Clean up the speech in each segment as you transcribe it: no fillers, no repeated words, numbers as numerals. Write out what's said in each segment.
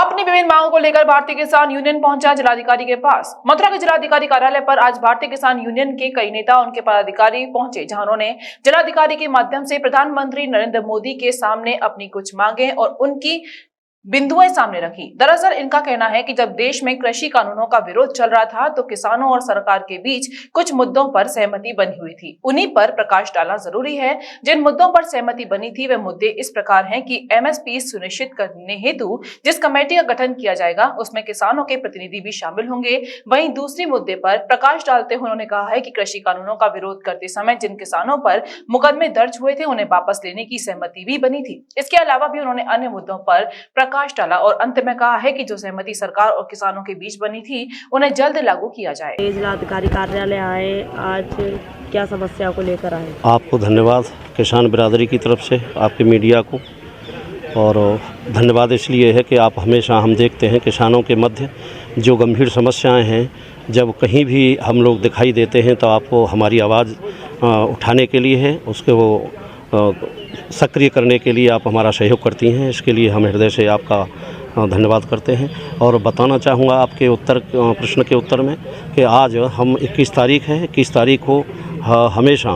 अपनी विभिन्न मांगों को लेकर भारतीय किसान यूनियन पहुंचा जिलाधिकारी के पास। मथुरा के जिलाधिकारी कार्यालय पर आज भारतीय किसान यूनियन के कई नेता उनके पदाधिकारी पहुंचे, जहां उन्होंने जिलाधिकारी के माध्यम से प्रधानमंत्री नरेंद्र मोदी के सामने अपनी कुछ मांगे और उनकी बिंदुएं सामने रखी। दरअसल इनका कहना है कि जब देश में कृषि कानूनों का विरोध चल रहा था तो किसानों और सरकार के बीच कुछ मुद्दों पर सहमति बनी हुई थी, उन्हीं पर प्रकाश डालना जरूरी है। जिन मुद्दों पर सहमति बनी थी वे मुद्दे इस प्रकार हैं कि एमएसपी सुनिश्चित करने हेतु जिस कमेटी का गठन किया जाएगा उसमें किसानों के प्रतिनिधि भी शामिल होंगे। वहीं दूसरे मुद्दे पर प्रकाश डालते हुए उन्होंने कहा है कि कृषि कानूनों का विरोध करते समय जिन किसानों पर मुकदमे दर्ज हुए थे उन्हें वापस लेने की सहमति भी बनी थी। इसके अलावा भी उन्होंने अन्य मुद्दों पर प्रकाश डाला और अंत में कहा है कि जो सहमति सरकार और किसानों के बीच बनी थी उन्हें जल्द लागू किया जाए। जिलाधिकारी कार्यालय आए, आज क्या समस्या को लेकर आए? आपको धन्यवाद किसान बिरादरी की तरफ से, आपके मीडिया को, और धन्यवाद इसलिए है कि आप हमेशा, हम देखते हैं किसानों के मध्य जो गंभीर समस्याएं हैं, जब कहीं भी हम लोग दिखाई देते हैं तो आपको हमारी आवाज़ उठाने के लिए है, उसके वो सक्रिय करने के लिए आप हमारा सहयोग करती हैं। इसके लिए हम हृदय से आपका धन्यवाद करते हैं। और बताना चाहूँगा आपके प्रश्न के उत्तर में कि आज हम 21 तारीख है, 21 तारीख को हमेशा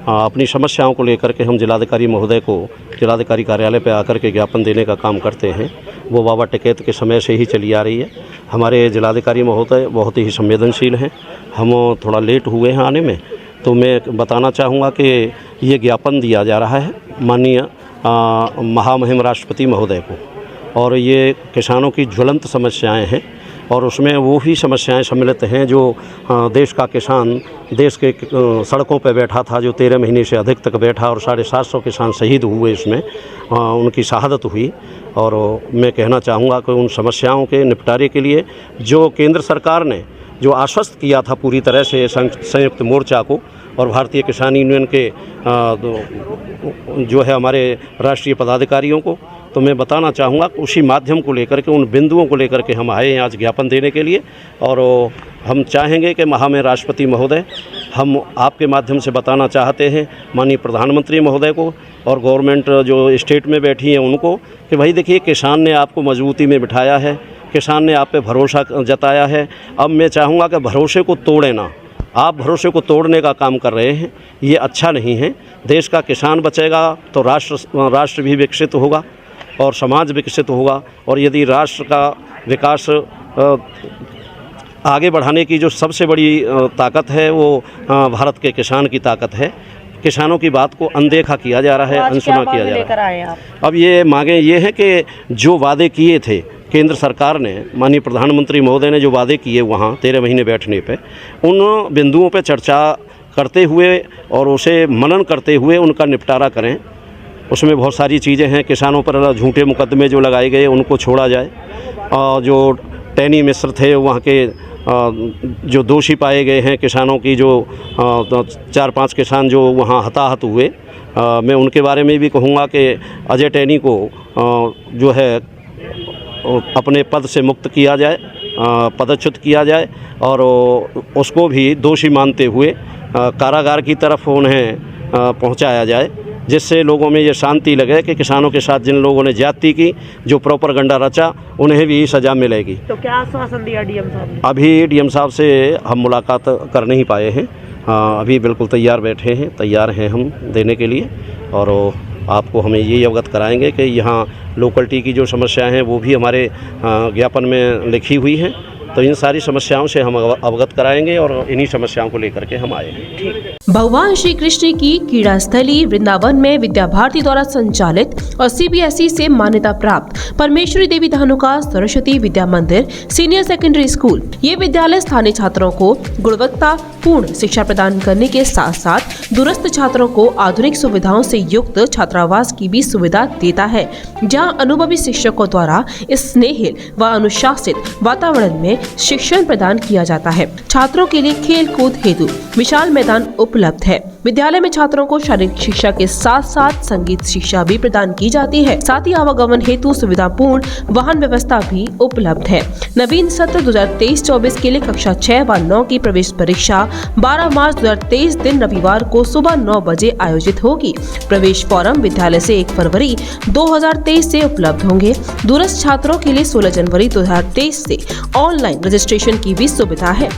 अपनी समस्याओं को लेकर के हम जिलाधिकारी महोदय को जिलाधिकारी कार्यालय पर आकर के ज्ञापन देने का काम करते हैं। वो बाबा टिकैत के समय से ही चली आ रही है। हमारे जिलाधिकारी महोदय बहुत ही संवेदनशील हैं। हम थोड़ा लेट हुए हैं आने में, तो मैं बताना चाहूँगा कि ये ज्ञापन दिया जा रहा है माननीय महामहिम राष्ट्रपति महोदय को, और ये किसानों की ज्वलंत समस्याएं हैं और उसमें वो ही समस्याएं सम्मिलित हैं जो देश का किसान देश के सड़कों पर बैठा था, जो 13 महीने से अधिक तक बैठा, और 750 किसान शहीद हुए, इसमें उनकी शहादत हुई। और मैं कहना चाहूँगा कि उन समस्याओं के निपटारे के लिए जो केंद्र सरकार ने जो आश्वस्त किया था पूरी तरह से संयुक्त मोर्चा को और भारतीय किसान यूनियन के जो है हमारे राष्ट्रीय पदाधिकारियों को, तो मैं बताना चाहूँगा उसी माध्यम को लेकर के, उन बिंदुओं को लेकर के हम आए हैं आज ज्ञापन देने के लिए। और हम चाहेंगे कि महामहिम राष्ट्रपति महोदय, हम आपके माध्यम से बताना चाहते हैं माननीय प्रधानमंत्री महोदय को और गवर्नमेंट जो स्टेट में बैठी हैं उनको, कि भाई देखिए, किसान ने आपको मजबूती में बिठाया है, किसान ने आप पे भरोसा जताया है। अब मैं चाहूँगा कि भरोसे को तोड़े ना, आप भरोसे को तोड़ने का काम कर रहे हैं, ये अच्छा नहीं है। देश का किसान बचेगा तो राष्ट्र भी विकसित होगा और समाज विकसित होगा। और यदि राष्ट्र का विकास आगे बढ़ाने की जो सबसे बड़ी ताकत है वो भारत के किसान की ताकत है। किसानों की बात को अनदेखा किया जा रहा है, अनसुना किया जा रहा है। अब ये मांगे ये हैं कि जो वादे किए थे केंद्र सरकार ने, माननीय प्रधानमंत्री महोदय ने जो वादे किए वहाँ 13 महीने बैठने पे, उन बिंदुओं पे चर्चा करते हुए और उसे मनन करते हुए उनका निपटारा करें। उसमें बहुत सारी चीज़ें हैं। किसानों पर झूठे मुकदमे जो लगाए गए उनको छोड़ा जाए, जो टैनी मिस्र थे वहाँ के जो दोषी पाए गए हैं, किसानों की जो 4-5 किसान जो वहाँ हताहत हुए, मैं उनके बारे में भी कहूँगा कि अजय टैनी को जो है अपने पद से मुक्त किया जाए, पदच्युत किया जाए और उसको भी दोषी मानते हुए कारागार की तरफ उन्हें पहुंचाया जाए, जिससे लोगों में ये शांति लगे कि किसानों के साथ जिन लोगों ने ज्यादती की, जो प्रोपेगेंडा रचा, उन्हें भी सज़ा मिलेगी। तो क्या आश्वासन दिया डीएम साहब ने? अभी डीएम साहब से हम मुलाकात कर नहीं पाए हैं, अभी बिल्कुल तैयार बैठे हैं, तैयार हैं हम देने के लिए। और आपको हमें ये अवगत कराएंगे कि यहाँ लोकलिटी की जो समस्याएं हैं वो भी हमारे ज्ञापन में लिखी हुई हैं, तो इन सारी समस्याओं से हम अवगत कराएंगे और इन्हीं समस्याओं को लेकर के हम आए हैं। भगवान श्री कृष्ण की क्रीड़ा स्थली वृंदावन में विद्या भारती द्वारा संचालित और सीबीएसई से मान्यता प्राप्त परमेश्वरी देवी धानुका सरस्वती विद्या मंदिर सीनियर सेकेंडरी स्कूल, ये विद्यालय स्थानीय छात्रों को गुणवत्ता पूर्ण शिक्षा प्रदान करने के साथ साथ दूरस्थ छात्रों को आधुनिक सुविधाओं से युक्त छात्रावास की भी सुविधा देता है, जहाँ अनुभवी शिक्षकों द्वारा स्नेहिल व अनुशासित वातावरण में शिक्षण प्रदान किया जाता है। छात्रों के लिए खेल कूद हेतु विशाल मैदान उपलब्ध है। विद्यालय में छात्रों को शारीरिक शिक्षा के साथ साथ संगीत शिक्षा भी प्रदान की जाती है। साथ ही आवागमन हेतु सुविधापूर्ण वाहन व्यवस्था भी उपलब्ध है। नवीन सत्र 2023-24 के लिए कक्षा 6 व 9 की प्रवेश परीक्षा 12 मार्च 2023 दिन रविवार को सुबह 9 बजे आयोजित होगी। प्रवेश फॉर्म विद्यालय से 1 फरवरी 2023 से उपलब्ध होंगे। दूरस्थ छात्रों के लिए 16 जनवरी 2023 से ऑनलाइन रजिस्ट्रेशन की भी सुविधा है।